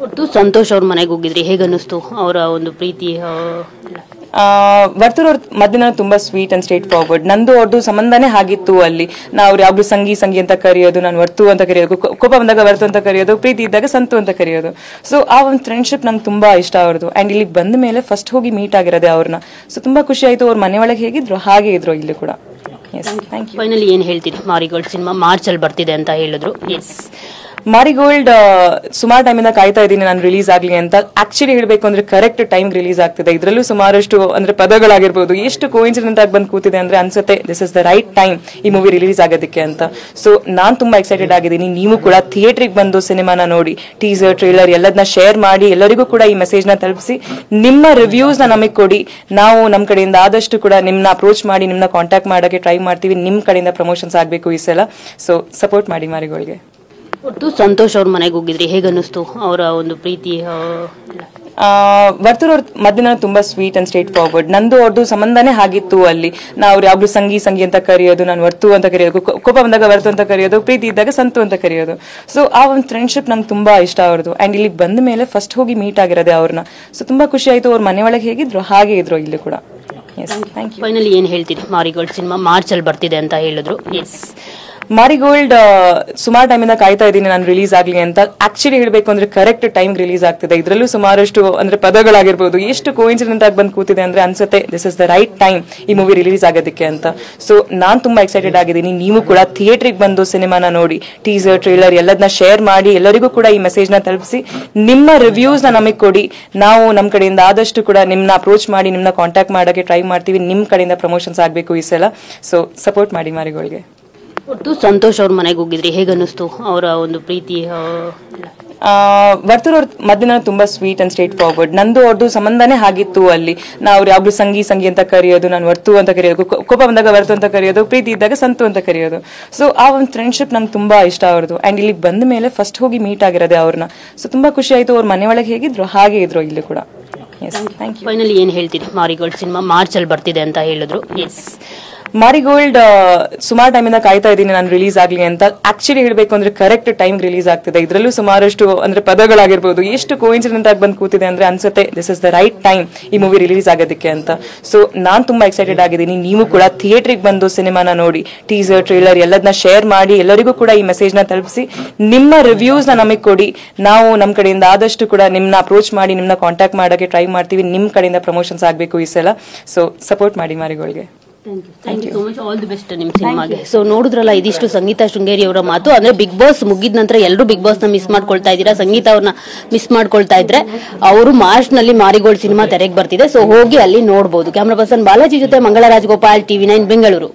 ಒಟ್ಟು ಸಂತೋಷ್ ಅವ್ರ ಮನೆಗೆ ಹೋಗಿದ್ರಿ, ಹೇಗನ್ನಿಸ್ತು ಅವರ ಒಂದು ಪ್ರೀತಿ? ವರ್ತೂರ್ ಅವ್ರ ಮಧ್ಯಾಹ್ನ ತುಂಬಾ ಸ್ವೀಟ್ ಅಂಡ್ ಸ್ಟ್ರೇಟ್ ಫಾರ್ವರ್ಡ್. ನಂದು ಅವ್ರದ್ದು ಸಂಬಂಧನೇ ಆಗಿತ್ತು. ಅಲ್ಲಿ ನಾವು ಯಾವಾಗ್ಲೂ ಸಂಗಿ ಅಂತ ಕರೆಯೋದು, ನಾನು ವರ್ತು ಅಂತ ಕರೆಯೋದು, ಕೋಪ ಬಂದಾಗ ವರ್ತು ಅಂತ ಕರೆಯೋದು, ಪ್ರೀತಿ ಇದ್ದಾಗ ಸಂತು ಅಂತ ಕರೆಯೋದು. ಸೊ ಆ ಒಂದು ಫ್ರೆಂಡ್ಶಿಪ್ ನಂಗೆ ತುಂಬಾ ಇಷ್ಟ ಅವ್ರದ್ದು. ಅಂಡ್ ಇಲ್ಲಿ ಬಂದ ಮೇಲೆ ಫಸ್ಟ್ ಹೋಗಿ ಮೀಟ್ ಆಗಿರೋದೆ ಅವ್ರನ್ನ. ಸೊ ತುಂಬಾ ಖುಷಿ ಆಯ್ತು. ಅವ್ರ ಮನೆ ಒಳಗೆ ಹೇಗಿದ್ರು ಹಾಗೆ ಇದ್ರು ಇಲ್ಲಿ ಕೂಡ. ಫೈನಲಿ ಏನ್ ಹೇಳ್ತೀರಿ? ಮಾರಿಗೋಲ್ಡ್ ಸಿನಿಮಾ ಮಾರ್ಚ್ ಅಲ್ಲಿ ಬರ್ತಿದೆ ಅಂತ ಹೇಳಿದ್ರು. ಮಾರಿಗೋಲ್ಡ್ ಸುಮಾರು ಟೈಮಿಂದ ಕಾಯ್ತಾ ಇದ್ದೀನಿ ನಾನು ರಿಲೀಸ್ ಆಗ್ಲಿ ಅಂತ. ಆಕ್ಚುಲಿ ಹೇಳ್ಬೇಕು ಅಂದ್ರೆ ಕರೆಕ್ಟ್ ಟೈಮ್ ರಿಲೀಸ್ ಆಗ್ತಿದೆ. ಇದರಲ್ಲೂ ಸುಮಾರಷ್ಟು ಅಂದ್ರೆ ಪದಗಳಾಗಿರ್ಬೋದು, ಎಷ್ಟು ಕೋಇನ್ಸಿಡೆಂಟ್ ಆಗಿ ಬಂದು ಕೂತಿದೆ ಅಂದ್ರೆ ಅನ್ಸುತ್ತೆ this is the right time ಈ ಮೂವಿ ರಿಲೀಸ್ ಆಗೋದಕ್ಕೆ ಅಂತ. ಸೊ ನಾನ್ ತುಂಬಾ ಎಕ್ಸೈಟೆಡ್ ಆಗಿದ್ದೀನಿ. ನೀವು ಕೂಡ ಥಿಯೇಟರ್ಗೆ ಬಂದು ಸಿನಿಮಾನ ನೋಡಿ, ಟೀಸರ್ ಟ್ರೇಲರ್ ಎಲ್ಲದನ್ನ ಶೇರ್ ಮಾಡಿ ಎಲ್ಲರಿಗೂ ಕೂಡ ಈ ಮೆಸೇಜ್ ನ ತಲುಪಿಸಿ ನಿಮ್ಮ ರಿವ್ಯೂಸ್ ನ ನಮಗೆ ಕೊಡಿ. ನಾವು ನಮ್ಮ ಕಡೆಯಿಂದ ಆದಷ್ಟು ಕೂಡ ನಿಮ್ನ ಅಪ್ರೋಚ್ ಮಾಡಿ ನಿಮ್ನ ಕಾಂಟ್ಯಾಕ್ಟ್ ಮಾಡೋಕೆ ಟ್ರೈ ಮಾಡ್ತೀವಿ. ನಿಮ್ ಕಡೆಯಿಂದ ಪ್ರಮೋಷನ್ಸ್ ಆಗ್ಬೇಕು ಈ ಸಲ. ಸೊ ಸಪೋರ್ಟ್ ಮಾಡಿ ಮಾರಿಗೋಲ್ಡ್ಗೆ. ಒಟ್ಟು ಸಂತೋಷ್ ಅವ್ರ ಮನೆಗೆ ಹೋಗಿದ್ರಿ, ಹೇಗನ್ನಿಸ್ತು ಅವರ ಒಂದು ಪ್ರೀತಿ? ವರ್ತೂರ್ ಅವ್ರ ಮಧ್ಯಾಹ್ನ ತುಂಬಾ ಸ್ವೀಟ್ ಅಂಡ್ ಸ್ಟ್ರೇಟ್ ಫಾರ್ವರ್ಡ್. ನಂದು ಅವ್ರದ್ದು ಸಂಬಂಧನೇ ಆಗಿತ್ತು. ಅಲ್ಲಿ ನಾವು ಯಾವಾಗ್ಲೂ ಸಂಗಿ ಅಂತ ಕರೆಯೋದು, ನಾನು ವರ್ತು ಅಂತ ಕರೆಯೋದು, ಕೋಪ ಬಂದಾಗ ವರ್ತು ಅಂತ ಕರೆಯೋದು, ಪ್ರೀತಿ ಇದ್ದಾಗ ಸಂತು ಅಂತ ಕರೆಯೋದು. ಸೊ ಆ ಒಂದು ಫ್ರೆಂಡ್ಶಿಪ್ ನಂಗೆ ತುಂಬಾ ಇಷ್ಟ ಅವ್ರದ್ದು. ಅಂಡ್ ಇಲ್ಲಿ ಬಂದ ಮೇಲೆ ಫಸ್ಟ್ ಹೋಗಿ ಮೀಟ್ ಆಗಿರೋದೆ ಅವ್ರನ್ನ. ಸೊ ತುಂಬಾ ಖುಷಿ ಆಯ್ತು. ಅವ್ರ ಮನೆ ಒಳಗೆ ಹೇಗಿದ್ರು ಹಾಗೆ ಇದ್ರು ಇಲ್ಲಿ ಕೂಡ. ಫೈನಲಿ ಏನ್ ಹೇಳ್ತೀರಿ? ಮಾರಿಗೋಲ್ಡ್ ಸಿನಿಮಾ ಮಾರ್ಚ್ ಅಲ್ಲಿ ಬರ್ತಿದೆ ಅಂತ ಹೇಳಿದ್ರು. ಮಾರಿಗೋಲ್ಡ್ ಸುಮಾರು ಟೈಮಿಂದ ಕಾಯ್ತಾ ಇದ್ದೀನಿ ನಾನು ರಿಲೀಸ್ ಆಗ್ಲಿ ಅಂತ. ಆಕ್ಚುಲಿ ಹೇಳ್ಬೇಕು ಅಂದ್ರೆ ಕರೆಕ್ಟ್ ಟೈಮ್ ರಿಲೀಸ್ ಆಗ್ತಿದೆ. ಇದರಲ್ಲೂ ಸುಮಾರಷ್ಟು ಅಂದ್ರೆ ಪದಗಳಾಗಿರ್ಬೋದು, ಎಷ್ಟು ಕೋಇನ್ಸಿಡೆಂಟ್ ಆಗಿ ಬಂದು ಕೂತಿದೆ ಅಂದ್ರೆ ಅನ್ಸುತ್ತೆ this is the right time ಈ ಮೂವಿ ರಿಲೀಸ್ ಆಗೋದಕ್ಕೆ ಅಂತ. ಸೊ ನಾನ್ ತುಂಬಾ ಎಕ್ಸೈಟೆಡ್ ಆಗಿದ್ದೀನಿ. ನೀವು ಕೂಡ ಥಿಯೇಟರ್ಗೆ ಬಂದು ಸಿನಿಮಾನ ನೋಡಿ, ಟೀಸರ್ ಟ್ರೇಲರ್ ಎಲ್ಲದನ್ನ ಶೇರ್ ಮಾಡಿ ಎಲ್ಲರಿಗೂ ಕೂಡ ಈ ಮೆಸೇಜ್ ನ ತಲುಪಿಸಿ ನಿಮ್ಮ ರಿವ್ಯೂಸ್ ನ ನಮಗೆ ಕೊಡಿ. ನಾವು ನಮ್ಮ ಕಡೆಯಿಂದ ಆದಷ್ಟು ಕೂಡ ನಿಮ್ನ ಅಪ್ರೋಚ್ ಮಾಡಿ ನಿಮ್ನ ಕಾಂಟ್ಯಾಕ್ಟ್ ಮಾಡೋಕೆ ಟ್ರೈ ಮಾಡ್ತೀವಿ. ನಿಮ್ ಕಡೆಯಿಂದ ಪ್ರಮೋಷನ್ಸ್ ಆಗ್ಬೇಕು ಈ ಸಲ. ಸೊ ಸಪೋರ್ಟ್ ಮಾಡಿ ಮಾರಿಗೋಲ್ಡ್ಗೆ. ಒಟ್ಟು ಸಂತೋಷ್ ಅವ್ರ ಮನೆಗೆ ಹೋಗಿದ್ರಿ, ಹೇಗನ್ನಿಸ್ತು ಅವರ ಒಂದು ಪ್ರೀತಿ? ವರ್ತೂರ್ ಅವ್ರ ಮಧ್ಯಾಹ್ನ ತುಂಬಾ ಸ್ವೀಟ್ ಅಂಡ್ ಸ್ಟ್ರೇಟ್ ಫಾರ್ವರ್ಡ್. ನಂದು ಅವ್ರದ್ದು ಸಂಬಂಧನೇ ಆಗಿತ್ತು. ಅಲ್ಲಿ ನಾವು ಯಾವಾಗ್ಲೂ ಸಂಗಿ ಅಂತ ಕರೆಯೋದು, ನಾನು ವರ್ತು ಅಂತ ಕರೆಯೋದು, ಕೋಪ ಬಂದಾಗ ವರ್ತು ಅಂತ ಕರೆಯೋದು, ಪ್ರೀತಿ ಇದ್ದಾಗ ಸಂತು ಅಂತ ಕರೆಯೋದು. ಸೊ ಆ ಒಂದು ಫ್ರೆಂಡ್ಶಿಪ್ ನಂಗೆ ತುಂಬಾ ಇಷ್ಟ ಅವ್ರದ್ದು. ಅಂಡ್ ಇಲ್ಲಿ ಬಂದ ಮೇಲೆ ಫಸ್ಟ್ ಹೋಗಿ ಮೀಟ್ ಆಗಿರೋದೆ ಅವ್ರನ್ನ. ಸೊ ತುಂಬಾ ಖುಷಿ ಆಯ್ತು. ಅವ್ರ ಮನೆ ಒಳಗೆ ಹೇಗಿದ್ರು ಹಾಗೆ ಇದ್ರು ಇಲ್ಲಿ ಕೂಡ. ಫೈನಲಿ ಏನ್ ಹೇಳ್ತೀರಿ? ಮಾರಿಗೋಲ್ಡ್ ಸಿನಿಮಾ ಮಾರ್ಚ್ ಅಲ್ಲಿ ಬರ್ತಿದೆ ಅಂತ ಹೇಳಿದ್ರು. ಮಾರಿಗೋಲ್ಡ್ ಸುಮಾರು ಟೈಮಿಂದ ಕಾಯ್ತಾ ಇದ್ದೀನಿ ನಾನು ರಿಲೀಸ್ ಆಗ್ಲಿ ಅಂತ. ಆಕ್ಚುಲಿ ಹೇಳ್ಬೇಕು ಅಂದ್ರೆ ಕರೆಕ್ಟ್ ಟೈಮ್ ರಿಲೀಸ್ ಆಗ್ತಿದೆ. ಇದರಲ್ಲೂ ಸುಮಾರಷ್ಟು ಅಂದ್ರೆ ಪದಗಳಾಗಿರ್ಬೋದು, ಎಷ್ಟು ಕೋಇನ್ಸಿಡೆಂಟ್ ಆಗಿ ಬಂದು ಕೂತಿದೆ ಅಂದ್ರೆ ಅನ್ಸುತ್ತೆ this is the right time ಈ ಮೂವಿ ರಿಲೀಸ್ ಆಗೋದಕ್ಕೆ ಅಂತ. ಸೊ ನಾನ್ ತುಂಬಾ ಎಕ್ಸೈಟೆಡ್ ಆಗಿದ್ದೀನಿ. ನೀವು ಕೂಡ ಥಿಯೇಟರ್ಗೆ ಬಂದು ಸಿನಿಮಾನ ನೋಡಿ, ಟೀಸರ್ ಟ್ರೇಲರ್ ಎಲ್ಲದನ್ನ ಶೇರ್ ಮಾಡಿ ಎಲ್ಲರಿಗೂ ಕೂಡ ಈ ಮೆಸೇಜ್ ನ ತಲುಪಿಸಿ ನಿಮ್ಮ ರಿವ್ಯೂಸ್ ನ ನಮಗೆ ಕೊಡಿ. ನಾವು ನಮ್ಮ ಕಡೆಯಿಂದ ಆದಷ್ಟು ಕೂಡ ನಿಮ್ನ ಅಪ್ರೋಚ್ ಮಾಡಿ ನಿಮ್ನ ಕಾಂಟ್ಯಾಕ್ಟ್ ಮಾಡೋಕೆ ಟ್ರೈ ಮಾಡ್ತೀವಿ. ನಿಮ್ ಕಡೆಯಿಂದ ಪ್ರಮೋಷನ್ಸ್ ಆಗ್ಬೇಕು ಈ ಸಲ. ಸೊ ಸಪೋರ್ಟ್ ಮಾಡಿ ಮಾರಿಗೋಲ್ಡ್ಗೆ. Thank you so much. All the best ನಿಮ್ಮ ಸಿನಿಮಾಗೆ. ಸೊ ನೋಡಿದ್ರಲ್ಲ, ಇದಿಷ್ಟು ಸಂಗೀತ ಶೃಂಗೇರಿ ಅವರ ಮಾತು. ಅಂದ್ರೆ ಬಿಗ್ ಬಾಸ್ ಮುಗಿದ ನಂತರ ಎಲ್ಲರೂ ಬಿಗ್ ಬಾಸ್ ನ ಮಿಸ್ ಮಾಡ್ಕೊಳ್ತಾ ಇದ್ದೀರಾ. ಸಂಗೀತ ಅವ್ರನ್ನ ಮಿಸ್ ಮಾಡ್ಕೊಳ್ತಾ ಇದ್ರೆ ಅವರು ಮಾರ್ಚ್ ನಲ್ಲಿ ಮಾರಿಗೋಲ್ಡ್ ಸಿನಿಮಾ ತೆರೆಗೆ ಬರ್ತಿದೆ. ಸೊ ಹೋಗಿ ಅಲ್ಲಿ ನೋಡಬಹುದು. ಕ್ಯಾಮರಾ ಪರ್ಸನ್ ಬಾಲಾಜಿ ಜೊತೆ ಮಂಗಳ ರಾಜಗೋಪಾಲ್, TV9 ಬೆಂಗಳೂರು.